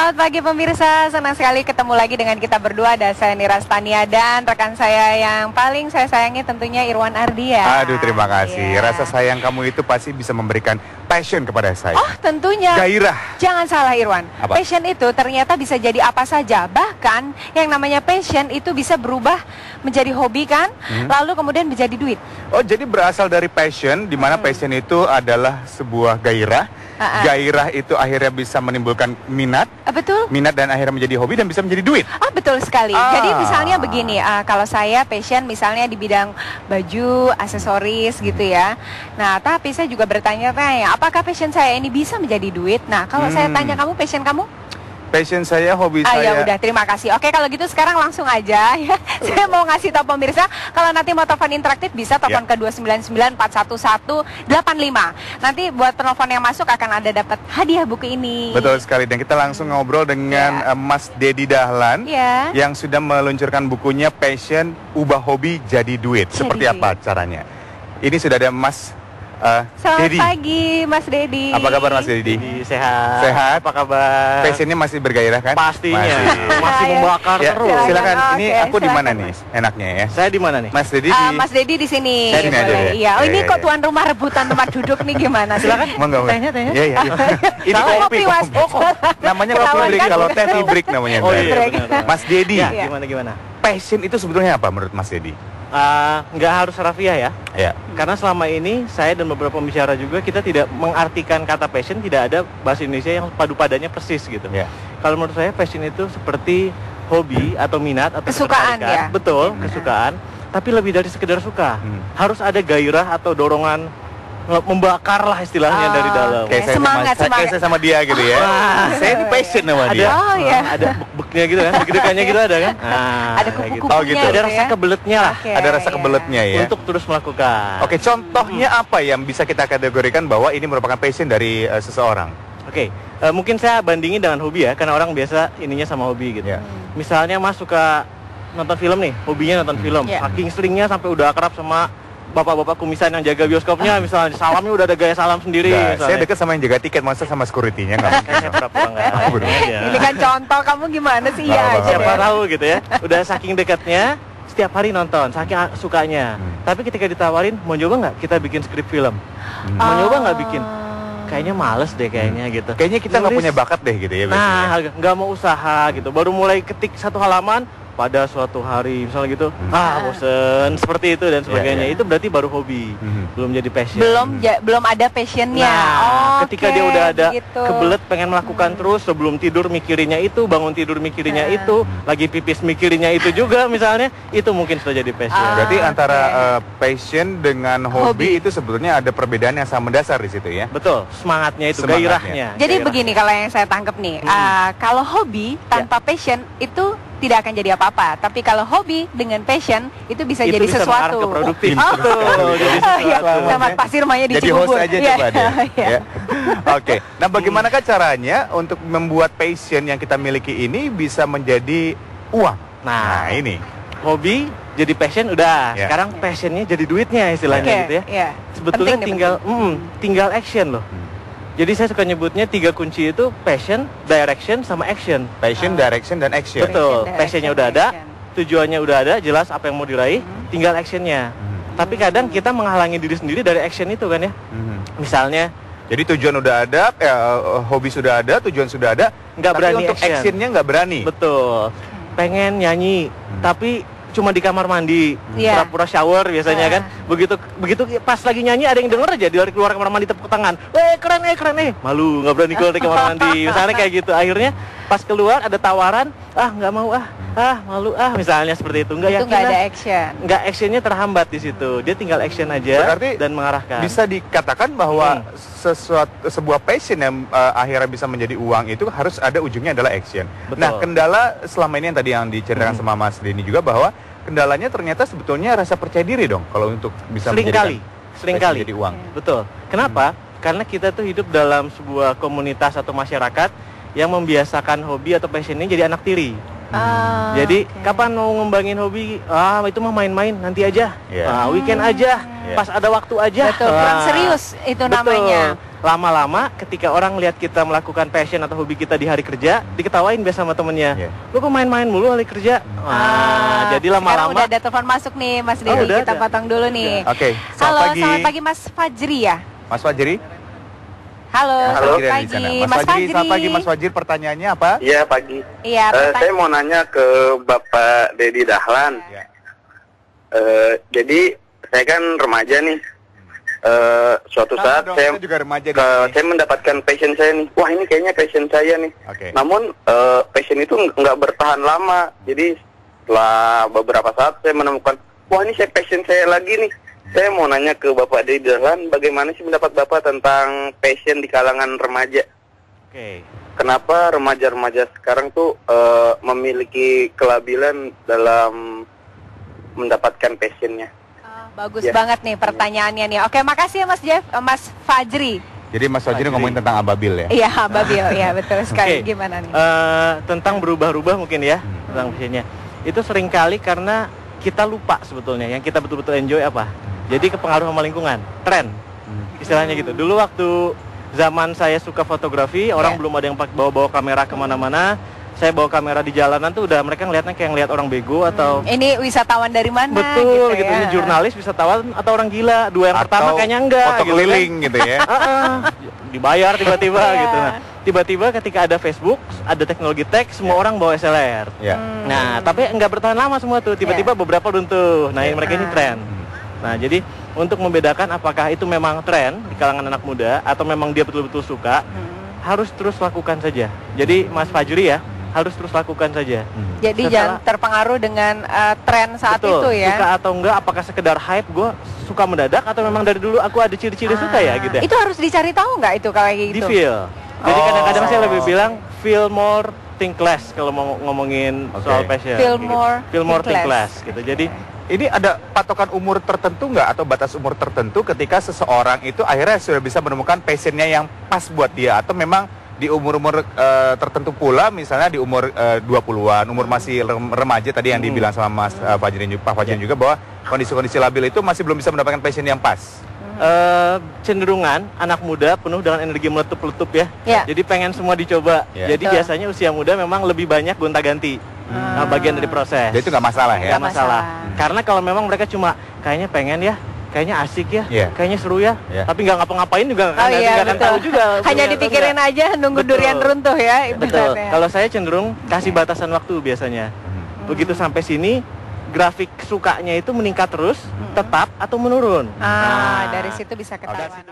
Selamat pagi pemirsa, senang sekali ketemu lagi dengan kita berdua. Ada saya Nira Stania dan rekan saya yang paling saya sayangi tentunya Irwan Ardia. Aduh, terima kasih. Rasa sayang kamu itu pasti bisa memberikan passion kepada saya. Oh, tentunya. Gairah. Jangan salah Irwan. Apa? Passion itu ternyata bisa jadi apa saja. Bahkan yang namanya passion itu bisa berubah menjadi hobi kan? Lalu kemudian menjadi duit. Oh, jadi berasal dari passion, di mana passion itu adalah sebuah gairah. Gairah itu akhirnya bisa menimbulkan minat. Betul. Minat dan akhirnya menjadi hobi dan bisa menjadi duit. Betul sekali. Jadi misalnya begini, kalau saya passion misalnya di bidang baju, aksesoris gitu ya. Nah, tapi saya juga bertanya-tanya, apakah passion saya ini bisa menjadi duit? Nah, kalau saya tanya kamu, passion kamu? Passion saya, hobi saya. Ya udah, terima kasih. Oke, kalau gitu sekarang langsung aja ya. Saya mau ngasih tahu pemirsa, kalau nanti mau telepon interaktif bisa telepon ke 299-411-85. Nanti buat penelpon yang masuk akan ada dapat hadiah buku ini. Betul sekali. Dan kita langsung ngobrol dengan Mas Dedi Dahlan yang sudah meluncurkan bukunya Passion Ubah Hobi Jadi Duit. Seperti apa caranya? Ini sudah ada Mas Selamat pagi Mas Dedi. Apa kabar Mas Dedi? Sehat. Sehat. Apa kabar? Passionnya masih bergairah kan? Pastinya. Masih membakar terus. Silakan. Ini aku di mana nih? Enaknya ya. Saya di mana nih? Mas Dedi di Mas Dedi di sini. Saya di sini aja. Iya. Oh, ini kok tuan rumah rebutan tempat duduk nih gimana? Silakan. Monggo. Tanya. Iya. Ini kopi. Namanya kopi break. Kalau teh tea break namanya. Oh iya. Mas Dedi. Gimana? Passion itu sebetulnya apa menurut Mas Dedi? Nggak harus harafiah ya. Ya. Karena selama ini saya dan beberapa pembicara juga kita tidak mengartikan kata passion, tidak ada bahasa Indonesia yang padu padannya persis gitu. Ya. Kalau menurut saya passion itu seperti hobi atau minat atau kesukaan ya. Betul, kesukaan. Tapi lebih dari sekedar suka. Harus ada gairah atau dorongan membakar lah istilahnya dari dalam. Kayak semangat. Kayak saya sama dia gitu ya. Saya di passion sama dia. Ada buk-buknya gitu kan, deg-degannya gitu ada kan. Ada kupu-kupunya gitu. Ada rasa kebeletnya lah. Ada rasa kebeletnya ya. Untuk terus melakukan. Oke, contohnya apa yang bisa kita kategorikan bahwa ini merupakan passion dari seseorang? Oke, mungkin saya bandingin dengan hobi ya, karena orang biasa ininya sama hobi gitu. Misalnya Mas suka nonton film nih, hobinya nonton film. Saking seringnya sampai udah akrab sama bapak-bapak kumisan yang jaga bioskopnya, misalnya salamnya udah ada gaya salam sendiri. Saya dekat sama yang jaga tiket, masa sama security-nya nggak mungkin. Saya pura-pura nggak. Ini kan contoh, kamu gimana sih ya? Siapa tahu gitu ya. Udah saking dekatnya, setiap hari nonton, saking sukanya. Tapi ketika ditawarin, mau nyoba nggak kita bikin skrip film? Mau nyoba nggak bikin? Kayaknya males deh kayaknya gitu. Kayaknya kita nggak punya bakat deh gitu ya biasanya. Nah, nggak mau usaha gitu. Baru mulai ketik satu halaman, pada suatu hari misalnya gitu, bosen seperti itu dan sebagainya. Itu berarti baru hobi, belum jadi passion. Belum ada passionnya. Ketika dia udah ada kebelet pengen melakukan terus, sebelum tidur mikirinnya itu, bangun tidur mikirinnya itu, lagi pipis mikirinnya itu juga misalnya, itu mungkin sudah jadi passion. Berarti antara passion dengan hobi itu sebetulnya ada perbedaan yang sangat mendasar di situ ya. Betul, semangatnya itu, gairahnya. Jadi begini kalau yang saya tangkap nih, kalau hobi tanpa passion itu tidak akan jadi apa-apa. Tapi kalau hobi dengan passion itu bisa jadi sesuatu. Produktif. Jadi sesuatu. Sama pasir rumahnya di Cibubur. Jadi host aja coba deh. Oke. Nah, bagaimanakah caranya untuk membuat passion yang kita miliki ini bisa menjadi uang? Nah, ini. Hobi jadi passion udah. Sekarang passionnya jadi duitnya istilahnya gitu ya. Sebetulnya tinggal action loh. Jadi saya suka nyebutnya 3 kunci itu passion, direction, sama action. Passion, direction, dan action. Betul, passionnya udah ada, tujuannya udah ada, jelas apa yang mau diraih, tinggal actionnya. Tapi kadang kita menghalangi diri sendiri dari action itu kan ya. Misalnya, jadi tujuan udah ada, hobi sudah ada, tujuan sudah ada, nggak berani untuk actionnya nggak berani. Betul, pengen nyanyi, tapi cuma di kamar mandi, pura-pura shower biasanya kan. Begitu pas lagi nyanyi ada yang denger aja dari keluar kamar mandi tepuk tangan. Keren malu nggak berani keluar dari kamar mandi. Misalnya kayak gitu. Akhirnya pas keluar ada tawaran, nggak mau malu misalnya seperti itu. Nggak yakin. Nggak ada action. Nggak actionnya terhambat di situ. Dia tinggal action aja. Berarti dan mengarahkan. Bisa dikatakan bahwa sebuah passion yang akhirnya bisa menjadi uang itu harus ada ujungnya adalah action. Betul. Nah, kendala selama ini yang tadi yang diceritakan sama Mas Denny juga bahwa kendalanya ternyata sebetulnya rasa percaya diri dong kalau untuk bisa seringkali jadi uang. Betul. Kenapa? Karena kita tuh hidup dalam sebuah komunitas atau masyarakat yang membiasakan hobi atau passion ini jadi anak tiri. Jadi kapan mau ngembangin hobi? Itu mah main-main nanti aja, weekend aja, pas ada waktu aja. Betul, kurang serius itu namanya. Lama-lama ketika orang lihat kita melakukan passion atau hobi kita di hari kerja, diketawain biasa sama temennya. Lu kok main-main mulu hari kerja? Jadi lama-lama. Sekarang udah ada telepon masuk nih, Mas Dedi. Kita potong dulu nih. Oke, halo, selamat pagi Mas Fajri ya. Mas Fajri. Halo, selamat pagi. Mas Fajri, selamat pagi Mas Fajri. Pertanyaannya apa? Iya, pagi. Iya, saya mau nanya ke Bapak Dedi Dahlan. Ya. Jadi saya kan remaja nih. Suatu saat saya mendapatkan passion saya nih. Wah, ini kayaknya passion saya nih. Namun passion itu nggak bertahan lama. Jadi setelah beberapa saat saya menemukan, wah ini passion saya lagi nih. Saya mau nanya ke Bapak Dedi Dahlan, bagaimana sih pendapat Bapak tentang passion di kalangan remaja? Kenapa remaja-remaja sekarang tuh memiliki kelabilan dalam mendapatkan passionnya? Bagus banget nih pertanyaannya nih. Oke, makasih ya Mas Fajri. Jadi Mas Fajri ngomongin tentang ababil ya? Iya, ababil, ya betul sekali. Gimana nih? Tentang berubah-ubah mungkin ya, tentang passionnya. Itu seringkali karena kita lupa sebetulnya, yang kita betul-betul enjoy apa. Jadi kepengaruh sama lingkungan, tren, istilahnya gitu. Dulu waktu zaman saya suka fotografi, orang belum ada yang bawa-bawa kamera kemana-mana. Saya bawa kamera di jalanan tuh udah mereka ngeliatnya kayak ngeliat orang bego atau ini wisatawan dari mana? Betul gitu, ini jurnalis, wisatawan atau orang gila. Dua yang pertama kayaknya enggak. Foto keliling gitu ya. Dibayar tiba-tiba gitu. Nah, tiba-tiba ketika ada Facebook, ada teknologi teks, semua orang bawa SLR. Nah, tapi enggak bertahan lama semua tuh. Tiba-tiba beberapa runtuh. Nah, mereka ini tren. Nah, jadi untuk membedakan apakah itu memang tren di kalangan anak muda atau memang dia betul-betul suka, harus terus lakukan saja. Jadi Mas Fajri ya, harus terus lakukan saja. Jadi jangan terpengaruh dengan tren saat itu ya. Suka atau enggak, apakah sekedar hype, gue suka mendadak atau memang dari dulu aku ada ciri-ciri suka ya gitu ya. Itu harus dicari tahu nggak itu kayak gitu? Di feel. Jadi kadang-kadang saya lebih bilang feel more, think less kalau mau ngomongin soal passion. Feel gitu. More, think less gitu. Jadi ini ada patokan umur tertentu nggak atau batas umur tertentu ketika seseorang itu akhirnya sudah bisa menemukan passionnya yang pas buat dia, atau memang di umur-umur tertentu pula, misalnya di umur 20-an, umur masih remaja tadi yang dibilang sama Mas Pak Fajrin juga, bahwa kondisi-kondisi labil itu masih belum bisa mendapatkan passion yang pas. Cenderungan anak muda penuh dengan energi meletup-letup ya. Jadi pengen semua dicoba. Jadi biasanya usia muda memang lebih banyak gonta-ganti. Bagian dari proses. Jadi itu nggak masalah ya? Nggak masalah. Karena kalau memang mereka cuma kayaknya pengen ya, kayaknya asik ya, kayaknya seru ya, tapi nggak ngapa-ngapain juga nggak akan tahu juga. Hanya dipikirin aja, nunggu durian runtuh ya. Betul. Kalau saya cenderung kasih batasan waktu biasanya. Begitu sampai sini, grafik sukanya itu meningkat terus, tetap atau menurun. Dari situ bisa ketahuan.